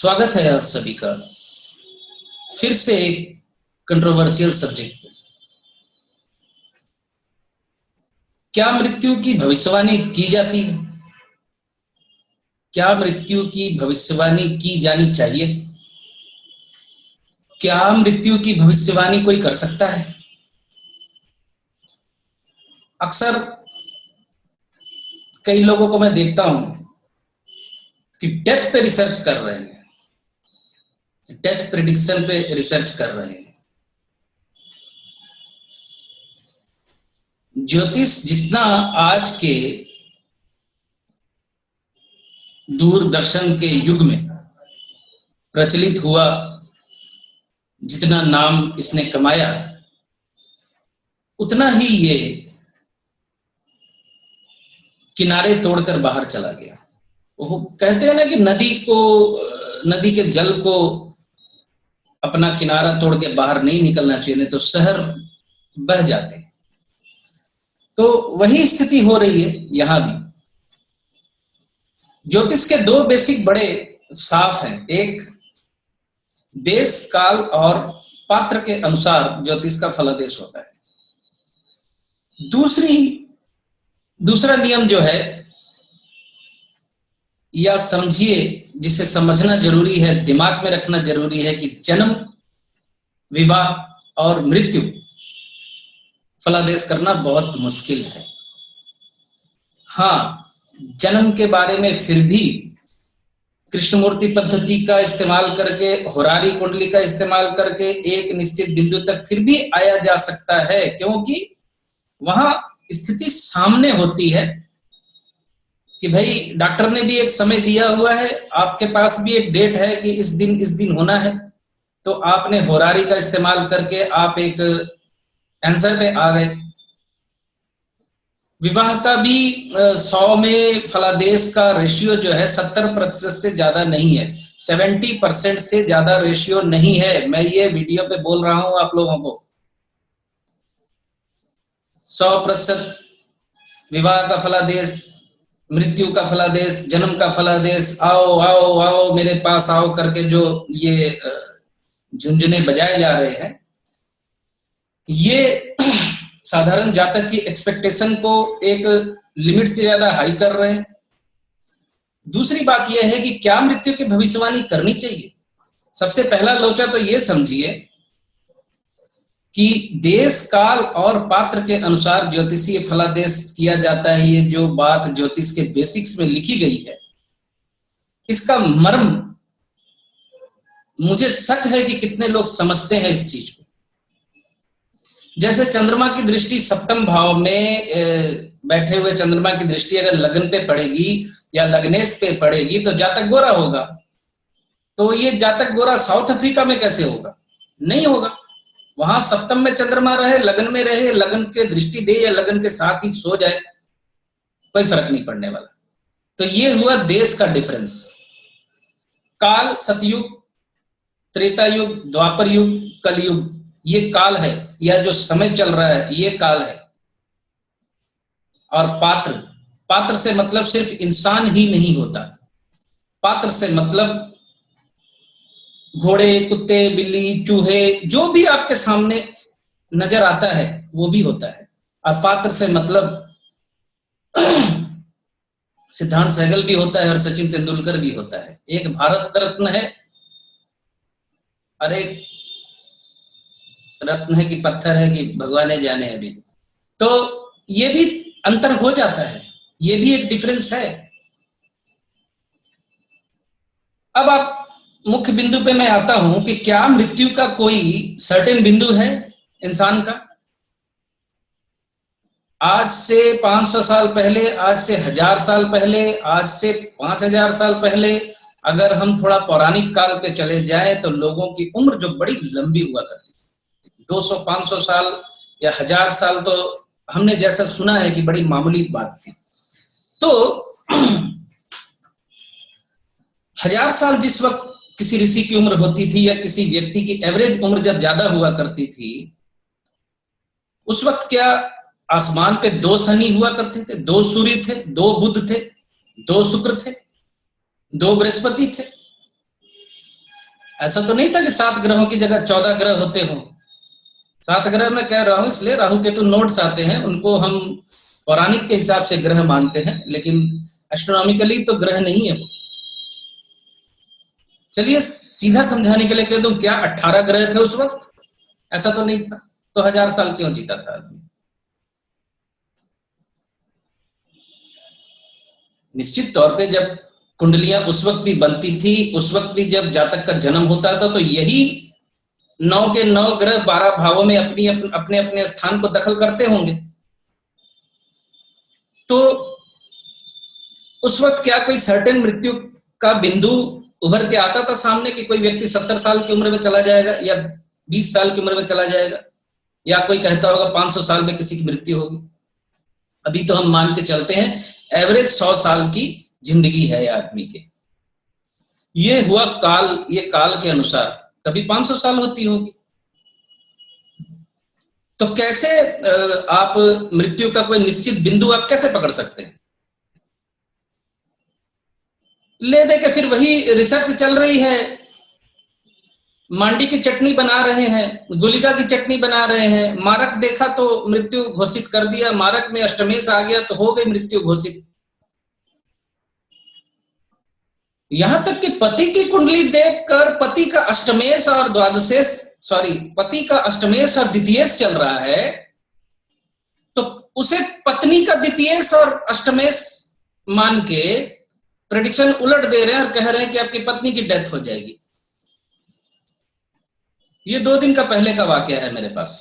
स्वागत है आप सभी का फिर से एक कंट्रोवर्शियल सब्जेक्ट पे। क्या मृत्यु की भविष्यवाणी की जाती है? क्या मृत्यु की भविष्यवाणी की जानी चाहिए? क्या मृत्यु की भविष्यवाणी कोई कर सकता है? अक्सर कई लोगों को मैं देखता हूं कि डेथ पे रिसर्च कर रहे हैं, डेथ प्रेडिक्शन पे रिसर्च कर रहे हैं। ज्योतिष जितना आज के दूरदर्शन के युग में प्रचलित हुआ, जितना नाम इसने कमाया, उतना ही ये किनारे तोड़कर बाहर चला गया। वो कहते हैं ना कि नदी के जल को अपना किनारा तोड़ के बाहर नहीं निकलना चाहिए, नहीं तो शहर बह जाते। तो वही स्थिति हो रही है यहां भी। ज्योतिष के दो बेसिक बड़े साफ हैं। एक, देश काल और पात्र के अनुसार ज्योतिष का फलादेश होता है। दूसरा नियम जो है, या समझिए, जिसे समझना जरूरी है, दिमाग में रखना जरूरी है कि जन्म, विवाह और मृत्यु फलादेश करना बहुत मुश्किल है। हाँ, जन्म के बारे में फिर भी कृष्णमूर्ति पद्धति का इस्तेमाल करके, होरारी कुंडली का इस्तेमाल करके एक निश्चित बिंदु तक फिर भी आया जा सकता है, क्योंकि वहां स्थिति सामने होती है कि भाई डॉक्टर ने भी एक समय दिया हुआ है, आपके पास भी एक डेट है कि इस दिन होना है, तो आपने होरारी का इस्तेमाल करके आप एक आंसर पे आ गए। विवाह का भी 100 में फलादेश का रेशियो जो है 70% से ज्यादा नहीं है, 70% से ज्यादा रेशियो नहीं है। मैं ये वीडियो पे बोल रहा हूं आप लोगों को। 100% विवाह का फलादेश, मृत्यु का फलादेश, जन्म का फलादेश, आओ आओ आओ मेरे पास आओ करके जो ये झुंझुने बजाए जा रहे हैं, ये साधारण जातक की एक्सपेक्टेशन को एक लिमिट से ज्यादा हाई कर रहे हैं। दूसरी बात यह है कि क्या मृत्यु की भविष्यवाणी करनी चाहिए। सबसे पहला लोचा तो ये समझिए कि देश, काल और पात्र के अनुसार ज्योतिषीय फलादेश किया जाता है। ये जो बात ज्योतिष के बेसिक्स में लिखी गई है, इसका मर्म मुझे शक है कि कितने लोग समझते हैं इस चीज को। जैसे चंद्रमा की दृष्टि सप्तम भाव में बैठे हुए चंद्रमा की दृष्टि अगर लगन पे पड़ेगी या लग्नेश पे पड़ेगी तो जातक गोरा होगा। तो ये जातक गोरा साउथ अफ्रीका में कैसे होगा? नहीं होगा। वहां सप्तम में चंद्रमा रहे, लगन में रहे, लगन के दृष्टि दे या लगन के साथ ही सो जाए, कोई फर्क नहीं पड़ने वाला। तो ये हुआ देश का डिफरेंस। काल, सतयुग, त्रेता युग, द्वापर युग, कलयुग, ये काल है, या जो समय चल रहा है ये काल है। और पात्र से मतलब सिर्फ इंसान ही नहीं होता। पात्र से मतलब घोड़े, कुत्ते, बिल्ली, चूहे, जो भी आपके सामने नजर आता है वो भी होता है। और पात्र से मतलब सिद्धांत सहगल भी होता है और सचिन तेंदुलकर भी होता है। एक भारत रत्न है और एक रत्न है कि पत्थर है कि भगवान जाने अभी। तो ये भी अंतर हो जाता है, ये भी एक डिफरेंस है। अब आप मुख्य बिंदु पे मैं आता हूं कि क्या मृत्यु का कोई सर्टेन बिंदु है इंसान का? आज से 500 साल पहले, आज से 1000 साल पहले, आज से 5000 साल पहले, अगर हम थोड़ा पौराणिक काल पे चले जाएं तो लोगों की उम्र जो बड़ी लंबी हुआ करती थी, 200-500 साल या 1000 साल तो हमने जैसा सुना है कि बड़ी मामूली बात थी। तो 1000 साल जिस वक्त किसी ऋषि की उम्र होती थी या किसी व्यक्ति की एवरेज उम्र जब ज्यादा हुआ करती थी, उस वक्त क्या आसमान पे 2 शनि हुआ करते थे, 2 सूर्य थे, 2 बुध थे, 2 शुक्र थे, 2 बृहस्पति थे? ऐसा तो नहीं था कि 7 ग्रहों की जगह 14 ग्रह होते हों। 7 ग्रह मैं कह रहा हूं इसलिए राहु केतु नोट्स आते हैं, उनको हम पौराणिक के हिसाब से ग्रह मानते हैं, लेकिन एस्ट्रोनॉमिकली तो ग्रह नहीं है वो। चलिए सीधा समझाने के लिए कह दूं, क्या 18 ग्रह थे उस वक्त? ऐसा तो नहीं था, तो 1000 साल क्यों जीता था आदमी? निश्चित तौर पे जब कुंडलियां उस वक्त भी बनती थी, उस वक्त भी जब जातक का जन्म होता था, तो यही 9 के 9 ग्रह 12 भावों में अपने अपने स्थान को दखल करते होंगे। तो उस वक्त क्या कोई सर्टेन मृत्यु का बिंदु उभर के आता था सामने कि कोई व्यक्ति 70 साल की उम्र में चला जाएगा या 20 साल की उम्र में चला जाएगा, या कोई कहता होगा 500 साल में किसी की मृत्यु होगी? अभी तो हम मान के चलते हैं एवरेज 100 साल की जिंदगी है आदमी के। ये हुआ काल, ये काल के अनुसार कभी 500 साल होती होगी। तो कैसे आप मृत्यु का कोई निश्चित बिंदु आप कैसे पकड़ सकते हैं? ले दे के फिर वही रिसर्च चल रही है, मांडी की चटनी बना रहे हैं, गुलिका की चटनी बना रहे हैं। मारक देखा तो मृत्यु घोषित कर दिया, मारक में अष्टमेश आ गया तो हो गई मृत्यु घोषित। यहां तक कि पति की कुंडली देखकर पति का अष्टमेश और द्वादशेश, पति का अष्टमेश और द्वितीयेश चल रहा है, तो उसे पत्नी का द्वितीयेश और अष्टमेश मान के प्रेडिक्शन उलट दे रहे हैं और कह रहे हैं कि आपकी पत्नी की डेथ हो जाएगी। ये 2 दिन का पहले का वाकया है मेरे पास।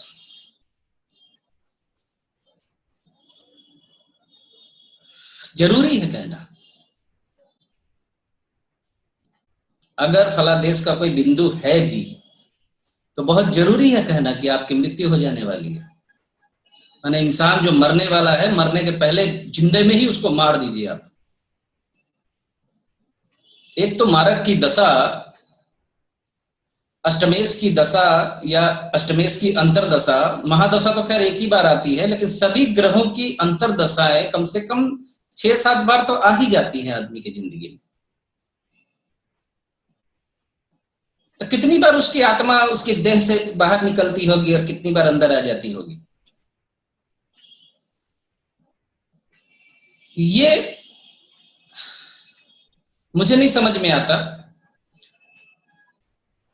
जरूरी है कहना, अगर फलादेश का कोई बिंदु है भी तो बहुत जरूरी है कहना कि आपकी मृत्यु हो जाने वाली है। माने इंसान जो मरने वाला है, मरने के पहले जिंदे में ही उसको मार दीजिए आप। एक तो मारक की दशा, अष्टमेश की दशा या अष्टमेश की अंतरदशा, महादशा तो खैर एक ही बार आती है, लेकिन सभी ग्रहों की अंतरदशाएं कम से कम 6-7 बार तो आ ही जाती हैं आदमी की जिंदगी में। तो कितनी बार उसकी आत्मा उसके देह से बाहर निकलती होगी और कितनी बार अंदर आ जाती होगी, ये मुझे नहीं समझ में आता।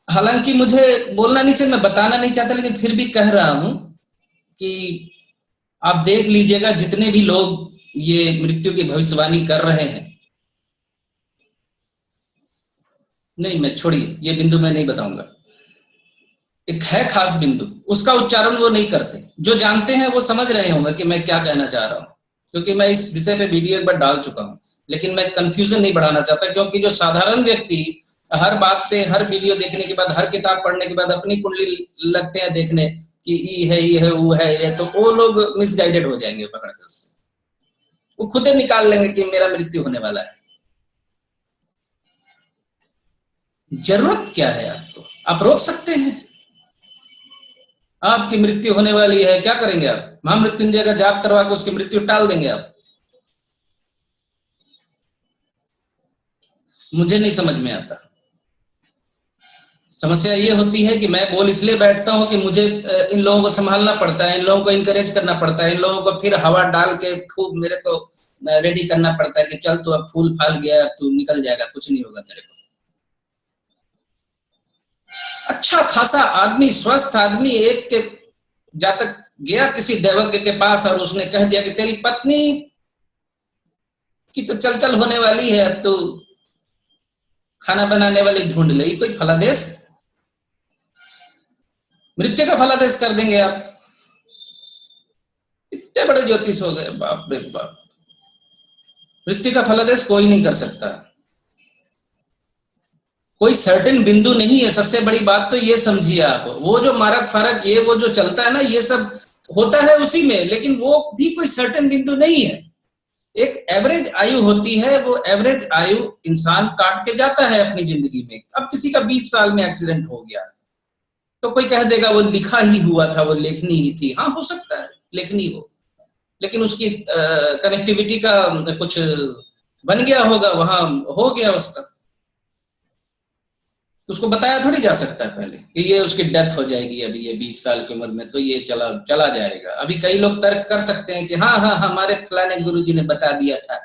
हालांकि मुझे बोलना नहीं चाहिए, मैं बताना नहीं चाहता, लेकिन फिर भी कह रहा हूं कि आप देख लीजिएगा जितने भी लोग ये मृत्यु की भविष्यवाणी कर रहे हैं, नहीं मैं छोड़िए, ये बिंदु मैं नहीं बताऊंगा। एक है खास बिंदु, उसका उच्चारण वो नहीं करते। जो जानते हैं वो समझ रहे होंगे कि मैं क्या कहना चाह रहा हूं, क्योंकि मैं इस विषय पे वीडियो एक बार डाल चुका हूं, लेकिन मैं कंफ्यूजन नहीं बढ़ाना चाहता। क्योंकि जो साधारण व्यक्ति हर बात पे, हर वीडियो देखने के बाद, हर किताब पढ़ने के बाद अपनी कुंडली लगते हैं देखने कि ई है, ये है, वो है, ये, तो वो लोग मिसगाइडेड हो जाएंगे पकड़ के उससे। वो खुद ही निकाल लेंगे कि मेरा मृत्यु होने वाला है। जरूरत क्या है आपको? आप रोक सकते हैं। आपकी मृत्यु होने वाली है, क्या करेंगे आप? महामृत्युंजय का जाप करवा के उसकी मृत्यु टाल देंगे आप? मुझे नहीं समझ में आता। समस्या ये होती है कि मैं बोल इसलिए बैठता हूं कि मुझे इन लोगों को संभालना पड़ता है, इन लोगों को इनकरेज करना पड़ता है, इन लोगों को फिर हवा डाल के खूब मेरे को रेडी करना पड़ता है कि चल तू अब फूल फाल गया, तू निकल जाएगा, कुछ नहीं होगा तेरे को। अच्छा खासा आदमी, स्वस्थ आदमी, एक के जातक गया किसी दैवज्ञ के पास और उसने कह दिया कि तेरी पत्नी की तो चल होने वाली है, अब तो खाना बनाने वाली ढूंढ ले। कोई फलादेश? मृत्यु का फलादेश कर देंगे आप? इतने बड़े ज्योतिष हो गए, बाप रे बाप। मृत्यु का फलादेश कोई नहीं कर सकता, कोई सर्टेन बिंदु नहीं है। सबसे बड़ी बात तो ये समझिए आप, वो जो मारक फारक ये वो जो चलता है ना, ये सब होता है उसी में, लेकिन वो भी कोई सर्टेन बिंदु नहीं है। एक एवरेज आयु होती है, वो एवरेज आयु इंसान काट के जाता है अपनी जिंदगी में। अब किसी का 20 साल में एक्सीडेंट हो गया तो कोई कह देगा वो लिखा ही हुआ था, वो लेखनी ही थी। हाँ हो सकता है लेखनी हो, लेकिन उसकी कनेक्टिविटी का कुछ बन गया होगा, वहां हो गया उसका। तो उसको बताया थोड़ी जा सकता है पहले कि ये उसकी डेथ हो जाएगी अभी ये 20 साल की उम्र में, तो ये चला जाएगा। अभी कई लोग तर्क कर सकते हैं कि हाँ हाँ हमारे फलाने गुरुजी ने बता दिया था,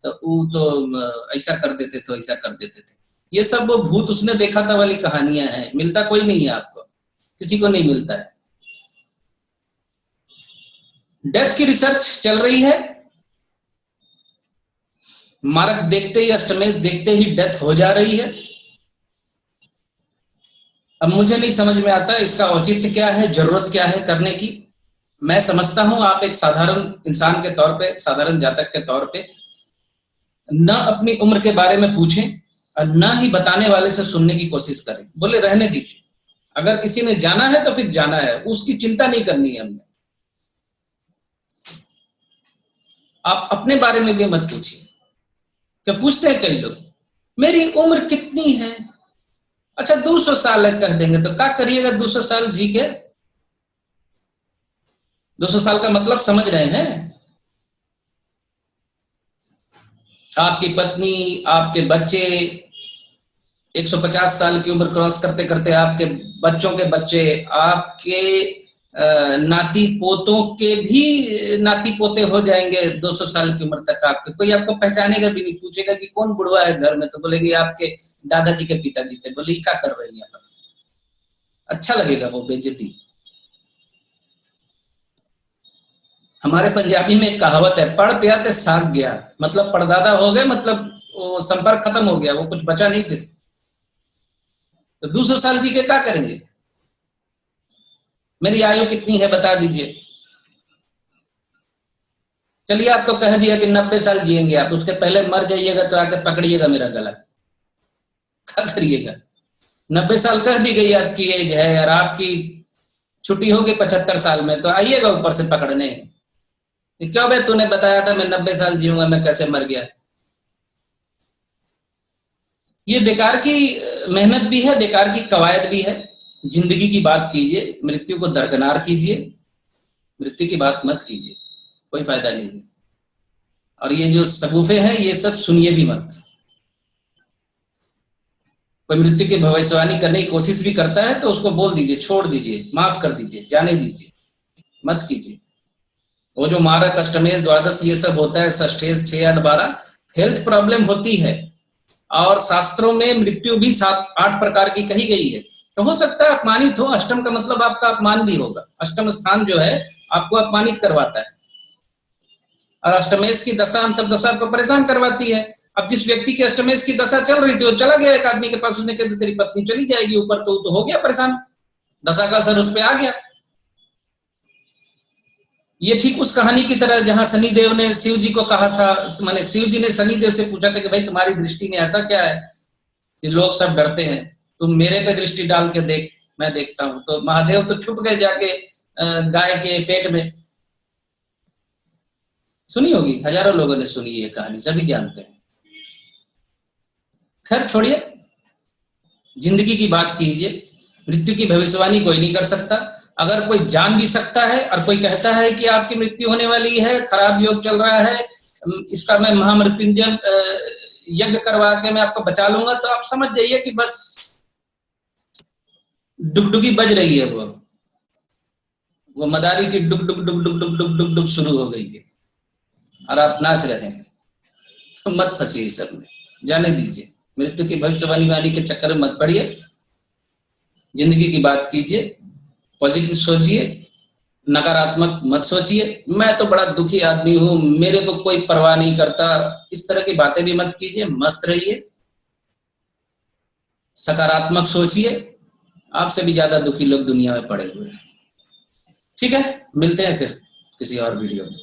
तो वो तो ऐसा कर देते थे, ऐसा कर देते थे। ये सब वो भूत उसने देखा था वाली कहानियां हैं, मिलता कोई नहीं है आपको, किसी को नहीं मिलता है। डेथ की रिसर्च चल रही है, मारक देखते ही, अष्टमेश देखते ही डेथ हो जा रही है। अब मुझे नहीं समझ में आता इसका औचित्य क्या है, जरूरत क्या है करने की। मैं समझता हूं आप एक साधारण इंसान के तौर पे, साधारण जातक के तौर पे न अपनी उम्र के बारे में पूछें और न ही बताने वाले से सुनने की कोशिश करें। बोले रहने दीजिए, अगर किसी ने जाना है तो फिर जाना है, उसकी चिंता नहीं करनी है हमने। आप अपने बारे में भी मत पूछिए। क्या पूछते हैं कई लोग, मेरी उम्र कितनी है? अच्छा 200 साल है कह देंगे, तो क्या करिएगा 200 साल जी के? 200 साल का मतलब समझ रहे हैं? आपकी पत्नी, आपके बच्चे 150 साल की उम्र क्रॉस करते करते आपके बच्चों के बच्चे, आपके नाती पोतों के भी नाती पोते हो जाएंगे 200 साल की उम्र तक। आपके कोई आपको पहचानेगा भी नहीं, पूछेगा कि कौन बुढ़वा है घर में, तो बोलेगी आपके दादाजी के पिताजी थे। बोले क्या कर रही है? अच्छा लगेगा वो बेइज्जती। हमारे पंजाबी में एक कहावत है, पढ़ पिया ते साग गया, मतलब परदादा हो गए, मतलब वो संपर्क खत्म हो गया, वो कुछ बचा नहीं फिर। तो 200 साल जी के क्या करेंगे? मेरी आयु कितनी है बता दीजिए। चलिए आपको कह दिया कि 90 साल जिएंगे आप, उसके पहले मर जाइएगा तो आके पकड़िएगा मेरा गला, क्या करिएगा? 90 साल कह दी गई आपकी एज है, और आपकी छुट्टी होगी 75 साल में, तो आइएगा ऊपर से पकड़ने। क्यों भाई तूने बताया था मैं 90 साल जीऊंगा, मैं कैसे मर गया? ये बेकार की मेहनत भी है, बेकार की कवायद भी है। जिंदगी की बात कीजिए, मृत्यु को दरकिनार कीजिए, मृत्यु की बात मत कीजिए, कोई फायदा नहीं है। और ये जो सगुफे हैं ये सब सुनिए भी मत। कोई मृत्यु की भविष्यवाणी करने की कोशिश भी करता है तो उसको बोल दीजिए, छोड़ दीजिए, माफ कर दीजिए, जाने दीजिए, मत कीजिए। वो जो मारक, अष्टमेश, द्वादश ये सब होता है, षष्ठेश, 6, 8, 12, हेल्थ प्रॉब्लम होती है। और शास्त्रों में मृत्यु भी 7-8 प्रकार की कही गई है। तो हो सकता है अपमानित हो, अष्टम का मतलब आपका अपमान भी होगा। अष्टम स्थान जो है आपको अपमानित करवाता है, और अष्टमेश की दशा अंतरदशा आपको परेशान करवाती है। अब जिस व्यक्ति की अष्टमेश की दशा चल रही थी, वो चला गया एक आदमी के पास, उसने कहा तेरी पत्नी चली जाएगी ऊपर, तो हो गया परेशान, दशा का असर उस पर आ गया। ये ठीक उस कहानी की तरह जहां शनि देव ने शिव जी को कहा था, माने शिव जी ने शनि देव से पूछा था कि भाई तुम्हारी दृष्टि में ऐसा क्या है कि लोग सब डरते हैं, तुम मेरे पे दृष्टि डाल के देख, मैं देखता हूं। तो महादेव तो छुप गए जाके गाय के पेट में। सुनी होगी, हजारों लोगों ने सुनी ये कहानी, सभी जानते हैं। खैर छोड़िए, जिंदगी की बात कीजिए। मृत्यु की भविष्यवाणी कोई नहीं कर सकता। अगर कोई जान भी सकता है और कोई कहता है कि आपकी मृत्यु होने वाली है, खराब योग चल रहा है, इसका मैं महामृत्युंजय यज्ञ करवा के मैं आपको बचा लूंगा, तो आप समझ जाइए कि बस डुगडुगी बज रही है, वो मदारी की डुग डुग डुग डुग डुग डुग डुग डुग शुरू हो गई है और आप नाच रहे हैं। तो मत फंसिए सब में, जाने दीजिए। मृत्यु की भविष्यवाणी वाणी के चक्कर में मत पड़िए, जिंदगी की बात कीजिए, पॉजिटिव सोचिए, नकारात्मक मत सोचिए। मैं तो बड़ा दुखी आदमी हूं, मेरे को कोई परवाह नहीं करता, इस तरह की बातें भी मत कीजिए। मस्त रहिए, सकारात्मक सोचिए। आपसे भी ज्यादा दुखी लोग दुनिया में पड़े हुए हैं। ठीक है, मिलते हैं फिर किसी और वीडियो में।